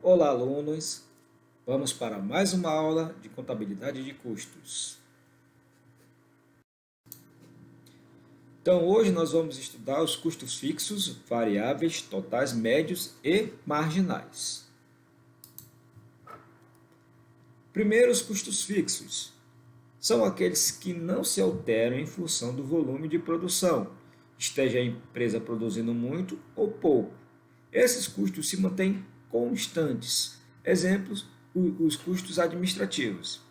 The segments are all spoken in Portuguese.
Olá, alunos! Vamos para mais uma aula de contabilidade de custos. Então, hoje nós vamos estudar os custos fixos, variáveis, totais, médios e marginais. Primeiro, os custos fixos. São aqueles que não se alteram em função do volume de produção, esteja a empresa produzindo muito ou pouco. Esses custos se mantêm constantes. Exemplos, os custos administrativos.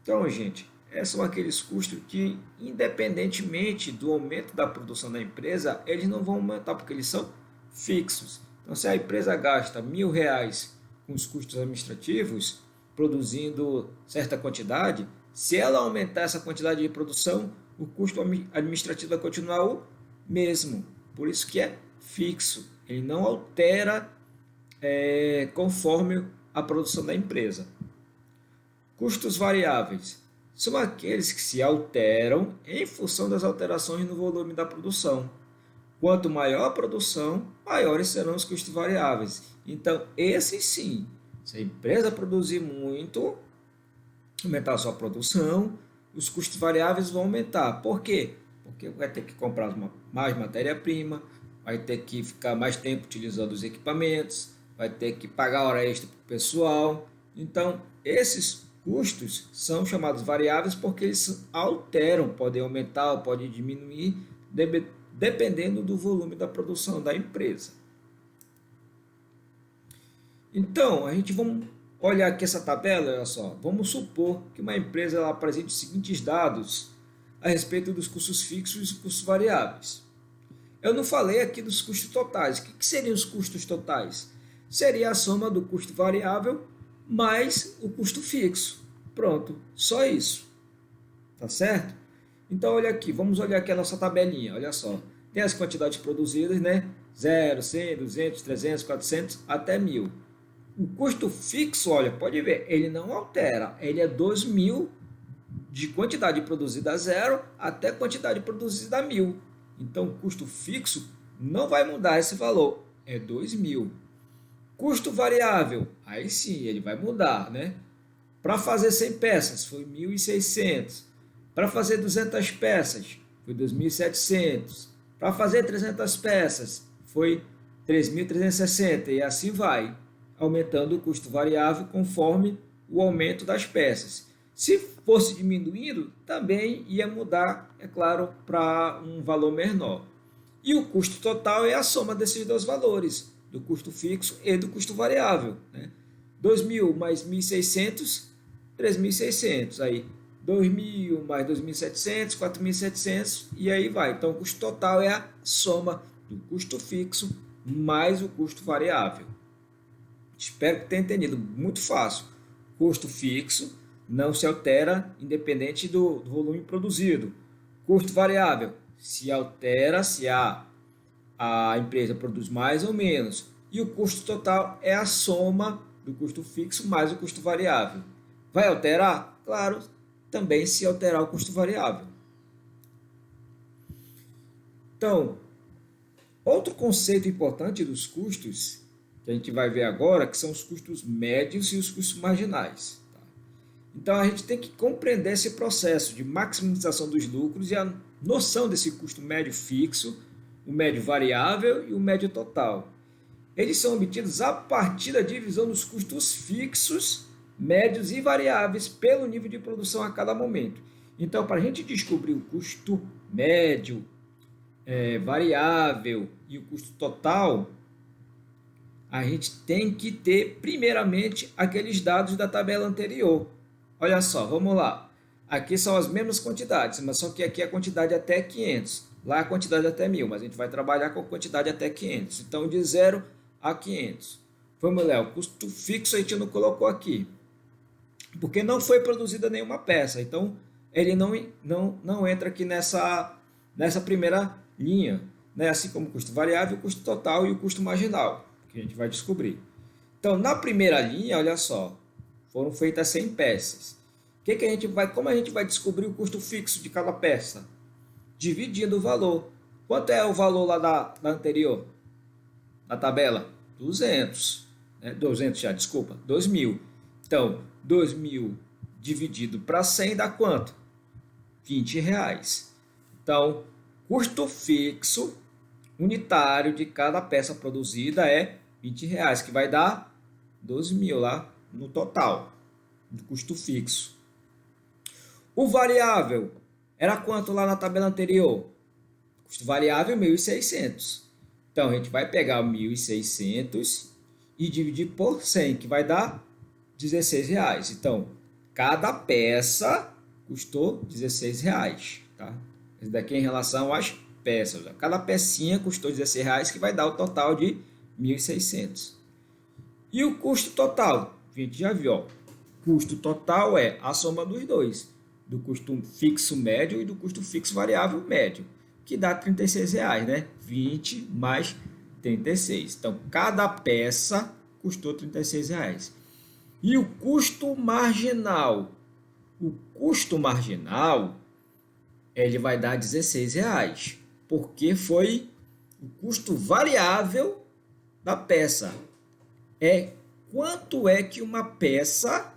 Então, gente, esses são aqueles custos que, independentemente do aumento da produção da empresa, eles não vão aumentar porque eles são fixos. Então, se a empresa gasta R$ 1.000 com os custos administrativos, produzindo certa quantidade, se ela aumentar essa quantidade de produção, o custo administrativo vai continuar o mesmo. Por isso que é fixo. Ele não altera conforme a produção da empresa. Custos variáveis são aqueles que se alteram em função das alterações no volume da produção. Quanto maior a produção, maiores serão os custos variáveis. Então, esses sim, se a empresa produzir muito, aumentar a sua produção, os custos variáveis vão aumentar. Por quê? Porque vai ter que comprar mais matéria-prima, vai ter que ficar mais tempo utilizando os equipamentos, vai ter que pagar hora extra para o pessoal. Então, esses custos são chamados variáveis porque eles alteram, podem aumentar ou podem diminuir, dependendo do volume da produção da empresa. Então, a gente vamos olhar aqui essa tabela, olha só. Vamos supor que uma empresa ela apresente os seguintes dados a respeito dos custos fixos e custos variáveis. Eu não falei aqui dos custos totais. O que seriam os custos totais? Seria a soma do custo variável mais o custo fixo. Pronto, só isso. Tá certo? Então, olha aqui, vamos olhar aqui a nossa tabelinha, olha só. Tem as quantidades produzidas, né? 0, 100, 200, 300, 400, até 1.000. O custo fixo, olha, pode ver, ele não altera. Ele é 2.000 de quantidade produzida a 0 até quantidade produzida a 1.000. Então, o custo fixo não vai mudar esse valor, é 2.000. Custo variável, aí sim, ele vai mudar, né? Para fazer 100 peças, foi 1.600. Para fazer 200 peças, foi 2.700. Para fazer 300 peças, foi 3.360. E assim vai, aumentando o custo variável conforme o aumento das peças. Se fosse diminuindo, também ia mudar, é claro, para um valor menor. E o custo total é a soma desses dois valores, do custo fixo e do custo variável, né? 2.000 mais 1.600, 3.600. Aí 2.000 mais 2.700, 4.700 e aí vai. Então, o custo total é a soma do custo fixo mais o custo variável. Espero que tenha entendido. Muito fácil. Custo fixo não se altera independente do volume produzido. Custo variável se altera se a empresa produz mais ou menos. E o custo total é a soma do custo fixo mais o custo variável. Vai alterar? Claro, também se alterar o custo variável. Então, outro conceito importante dos custos, que a gente vai ver agora, que são os custos médios e os custos marginais. Então, a gente tem que compreender esse processo de maximização dos lucros e a noção desse custo médio fixo, o médio variável e o médio total. Eles são obtidos a partir da divisão dos custos fixos, médios e variáveis pelo nível de produção a cada momento. Então, para a gente descobrir o custo médio, variável e o custo total, a gente tem que ter, primeiramente, aqueles dados da tabela anterior. Olha só, vamos lá. Aqui são as mesmas quantidades, mas só que aqui a quantidade é até 500. Lá a quantidade é até 1.000, mas a gente vai trabalhar com a quantidade até 500. Então, de 0 a 500. Vamos lá, o custo fixo a gente não colocou aqui, porque não foi produzida nenhuma peça. Então, ele não entra aqui nessa primeira linha, né? Assim como o custo variável, o custo total e o custo marginal, que a gente vai descobrir. Então, na primeira linha, olha só, foram feitas 100 peças. Como a gente vai descobrir o custo fixo de cada peça? Dividindo o valor. Quanto é o valor lá da anterior? Na tabela? 200. 200 já, desculpa, 2.000. Então, 2.000 dividido para 100 dá quanto? R$ 20. Então, custo fixo unitário de cada peça produzida é R$ 20, que vai dar 12.000 lá no total, do custo fixo. O variável era quanto lá na tabela anterior? Custo variável 1.600. Então, a gente vai pegar o 1.600 e dividir por 100, que vai dar R$ 16. Então, cada peça custou R$ 16, tá? Esse daqui é em relação às peças. Cada pecinha custou R$ 16, que vai dar o total de 1.600. E o custo total? A gente já viu, ó. Custo total é a soma dos dois, do custo fixo médio e do custo fixo variável médio, que dá R$ 36, né? 20 mais 36. Então, cada peça custou R$ 36. E o custo marginal? O custo marginal, ele vai dar R$ 16, porque foi o custo variável da peça. Quanto é que uma peça,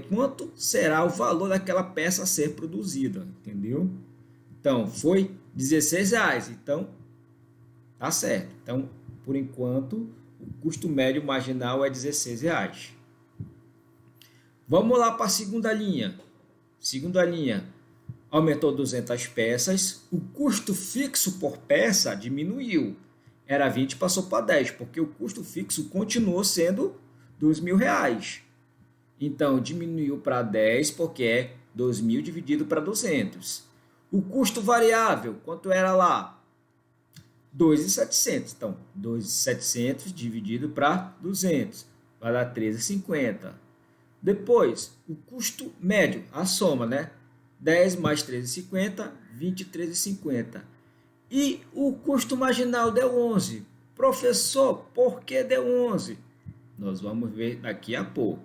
quanto será o valor daquela peça a ser produzida, entendeu? Então, foi R$ 16, então tá certo. Então, por enquanto, o custo médio marginal é R$ 16. Vamos lá para a segunda linha. Segunda linha, aumentou 200 peças, o custo fixo por peça diminuiu. Era 20, passou para 10, porque o custo fixo continuou sendo R$ 2.000. Então, diminuiu para 10, porque é 2.000 dividido para 200. O custo variável, quanto era lá? 2.700. Então, 2.700 dividido para 200, vai dar 13,50. Depois, o custo médio, a soma, né? 10 mais 13,50, 23,50. E o custo marginal deu 11. Professor, por que deu 11? Nós vamos ver daqui a pouco.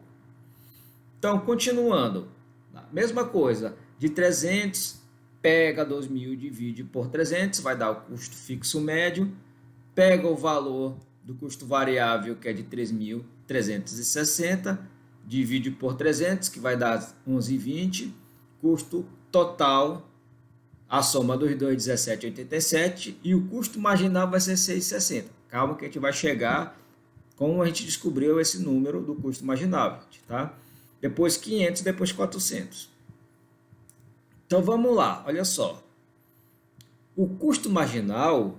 Então, continuando. A mesma coisa, de 300, pega 2.000, divide por 300, vai dar o custo fixo médio. Pega o valor do custo variável, que é de 3.360, divide por 300, que vai dar 11,20. Custo total, a soma dos dois, 17,87, e o custo marginal vai ser 6,60. Calma que a gente vai chegar como a gente descobriu esse número do custo marginal, tá? Depois 500, depois 400. Então vamos lá, olha só. O custo marginal,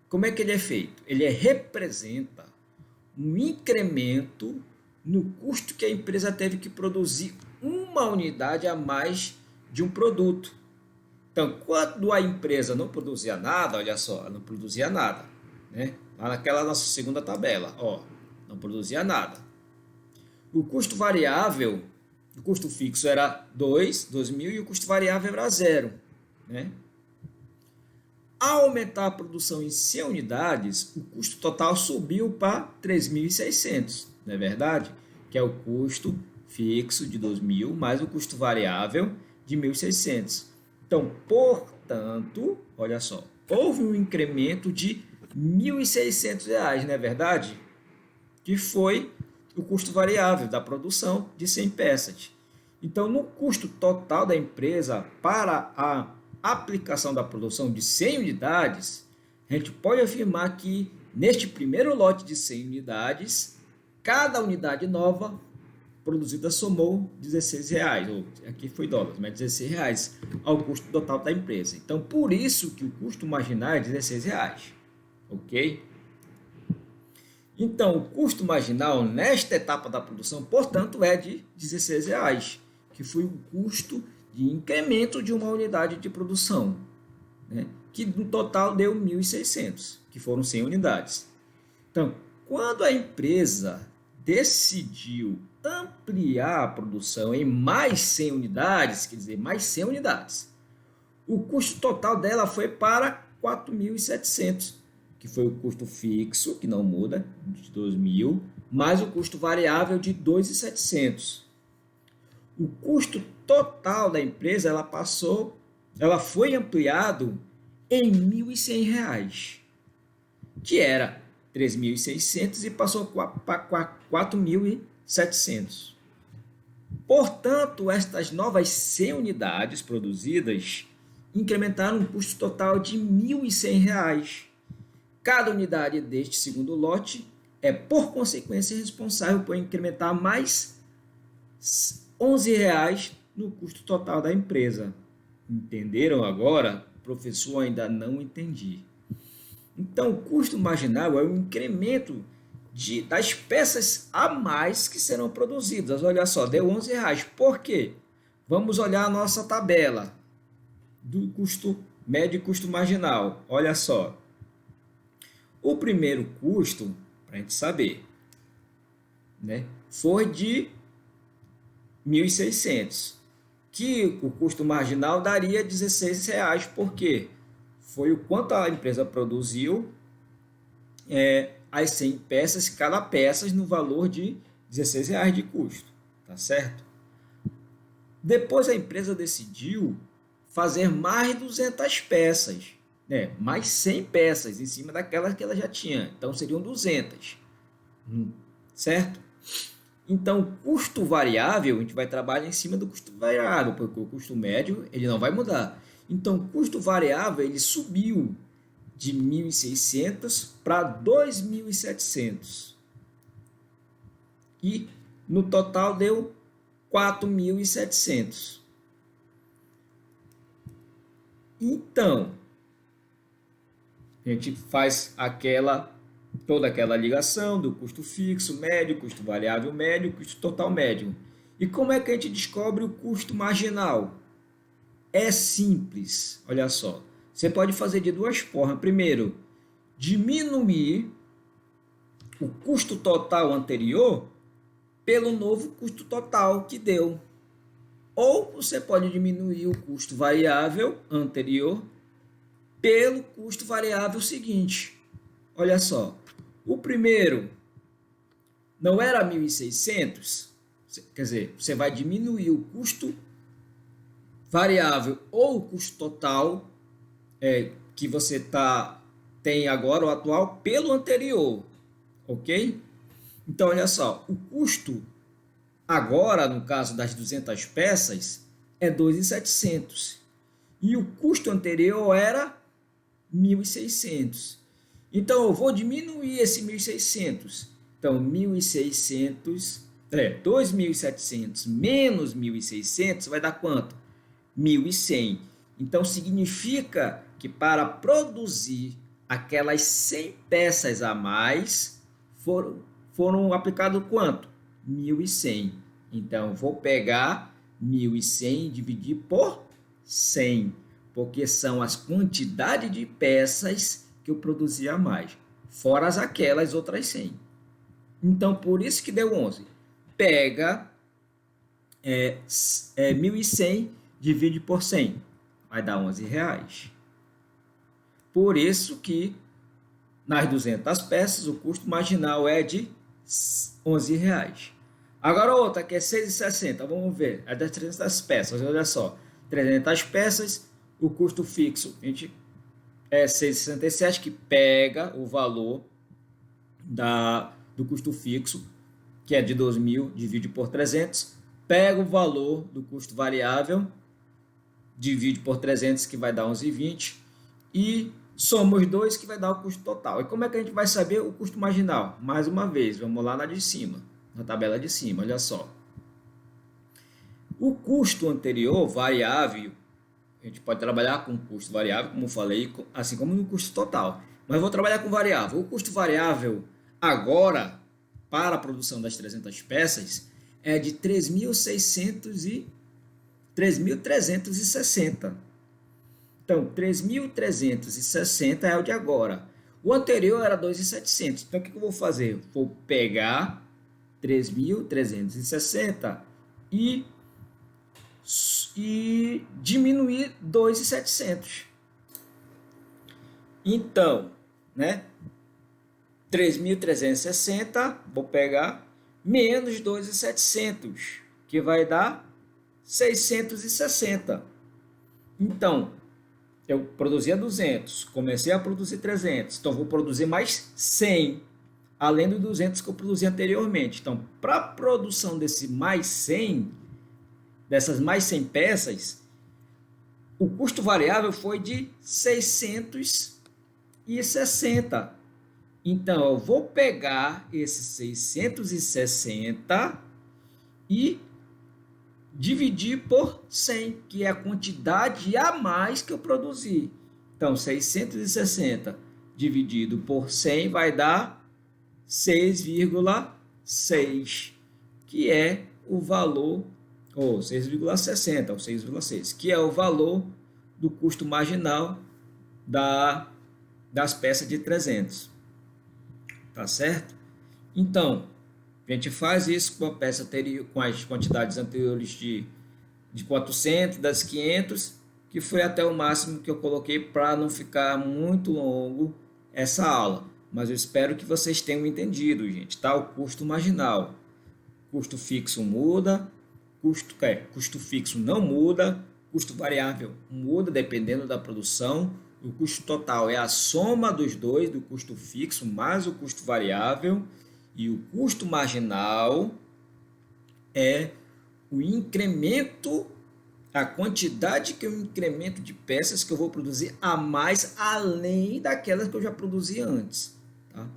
como é que ele é feito? Ele representa um incremento no custo que a empresa teve que produzir uma unidade a mais de um produto. Então, quando a empresa não produzia nada, olha só, ela não produzia nada, né? Lá naquela nossa segunda tabela, ó, não produzia nada. O custo variável, o custo fixo era 2.000 e o custo variável era 0, né? Ao aumentar a produção em 100 unidades, o custo total subiu para 3.600, não é verdade? Que é o custo fixo de 2.000 mais o custo variável de 1.600. Então, portanto, olha só, houve um incremento de R$ 1.600, não é verdade? Que foi o custo variável da produção de 100 peças. Então, no custo total da empresa para a aplicação da produção de 100 unidades, a gente pode afirmar que neste primeiro lote de 100 unidades, cada unidade nova produzida somou R$ 16, ou aqui foi dólares, mas R$ 16 ao custo total da empresa. Então, por isso que o custo marginal é R$ 16, ok? Então, o custo marginal nesta etapa da produção, portanto, é de R$ 16, que foi o custo de incremento de uma unidade de produção, né? Que no total deu 1.600, que foram 100 unidades. Então, quando a empresa decidiu ampliar a produção em mais 100 unidades, quer dizer, mais 100 unidades, o custo total dela foi para 4.700, que foi o custo fixo, que não muda, de 2.000, mais o custo variável de 2.700. O custo total da empresa, ela foi ampliado em R$ 1.100, que era 3.600 e passou para 4.700. Portanto, estas novas 100 unidades produzidas incrementaram um custo total de R$ 1.100. Cada unidade deste segundo lote é, por consequência, responsável por incrementar mais R$ 11 no custo total da empresa. Entenderam agora? Professor, ainda não entendi. Então, o custo marginal é o incremento das peças a mais que serão produzidas. Olha só, deu R$ 11. Por quê? Vamos olhar a nossa tabela do custo médio e custo marginal. Olha só. O primeiro custo, para a gente saber, né, foi de 1.600, que o custo marginal daria R$ 16. Por quê? Foi o quanto a empresa produziu as 100 peças, cada peça no valor de R$ 16 de custo, tá certo? Depois a empresa decidiu fazer mais 200 peças, né? Mais 100 peças em cima daquelas que ela já tinha, então seriam 200, certo? Então, o custo variável, a gente vai trabalhar em cima do custo variável, porque o custo médio ele não vai mudar. Então, o custo variável ele subiu de 1.600 para 2.700. E no total deu 4.700. Então, a gente faz toda aquela ligação do custo fixo médio, custo variável médio, custo total médio. E como é que a gente descobre o custo marginal? É simples, olha só. Você pode fazer de duas formas. Primeiro, diminuir o custo total anterior pelo novo custo total que deu. Ou você pode diminuir o custo variável anterior pelo custo variável seguinte. Olha só, o primeiro não era 1.600, quer dizer, você vai diminuir o custo variável ou o custo total que você tem agora, o atual, pelo anterior, ok? Então, olha só, o custo agora, no caso das 200 peças, é 2.700 e o custo anterior era 1.600. Então, eu vou diminuir esse 1.600. Então, 2.700 menos 1.600 vai dar quanto? 1.100. Então, significa que para produzir aquelas 100 peças a mais, foram aplicados quanto? 1.100. Então, vou pegar 1.100 e dividir por 100, porque são as quantidades de peças que eu produzi a mais, fora aquelas outras 100. Então, por isso que deu 11. Pega 1.100, divide por 100, vai dar R$11. Por isso que nas 200 peças o custo marginal é de R$11. Agora outra que é 6,60, vamos ver, é das 300 peças, olha só, 300 peças, o custo fixo, a gente é 6,67, que pega o valor do custo fixo, que é de 2.000, divide por 300, pega o valor do custo variável, divide por 300, que vai dar 11,20, e soma os dois, que vai dar o custo total. E como é que a gente vai saber o custo marginal? Mais uma vez, vamos lá na de cima, na tabela de cima, olha só. O custo anterior, variável, a gente pode trabalhar com custo variável, como eu falei, assim como no custo total. Mas vou trabalhar com variável. O custo variável agora, para a produção das 300 peças, é de 3.360. Então, 3.360 é o de agora. O anterior era 2.700. Então, o que eu vou fazer? Vou pegar 3.360 e diminuir 2.700. Então, né? 3.360, vou pegar menos 2.700, que vai dar 660. Então, Eu produzia 200, comecei a produzir 300, então vou produzir mais 100, além dos 200 que eu produzi anteriormente. Então, para a produção desse mais 100, dessas mais 100 peças, o custo variável foi de 660. Então, eu vou pegar esses 660 e dividir por 100, que é a quantidade a mais que eu produzi. Então, 660 dividido por 100 vai dar 6,6, que é o valor, ou 6,60, ou 6,6, que é o valor do custo marginal das peças de 300. Tá certo? Então, a gente faz isso com a peça anterior, com as quantidades anteriores de 400, das 500, que foi até o máximo que eu coloquei para não ficar muito longo essa aula. Mas eu espero que vocês tenham entendido, gente, tá? O custo marginal. Custo fixo muda, custo fixo não muda, custo variável muda dependendo da produção. O custo total é a soma dos dois, do custo fixo mais o custo variável. E o custo marginal é o incremento, a quantidade que eu incremento de peças que eu vou produzir a mais, além daquelas que eu já produzi antes. Tá?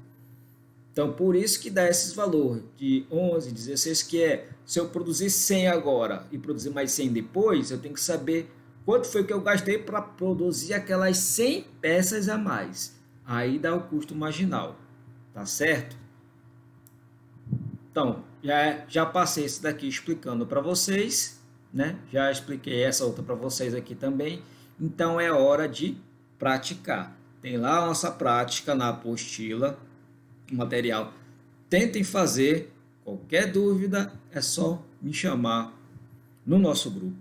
Então, por isso que dá esses valores de 11, 16, que é, se eu produzir 100 agora e produzir mais 100 depois, eu tenho que saber quanto foi que eu gastei para produzir aquelas 100 peças a mais. Aí dá o custo marginal, tá certo? Então, já passei esse daqui explicando para vocês, né? Já expliquei essa outra para vocês aqui também. Então, é hora de praticar. Tem lá a nossa prática na apostila, o material. Tentem fazer. Qualquer dúvida, é só me chamar no nosso grupo.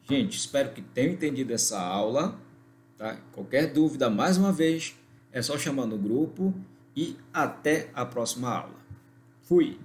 Gente, espero que tenham entendido essa aula. Tá? Qualquer dúvida, mais uma vez, é só chamar no grupo e até a próxima aula. Fui!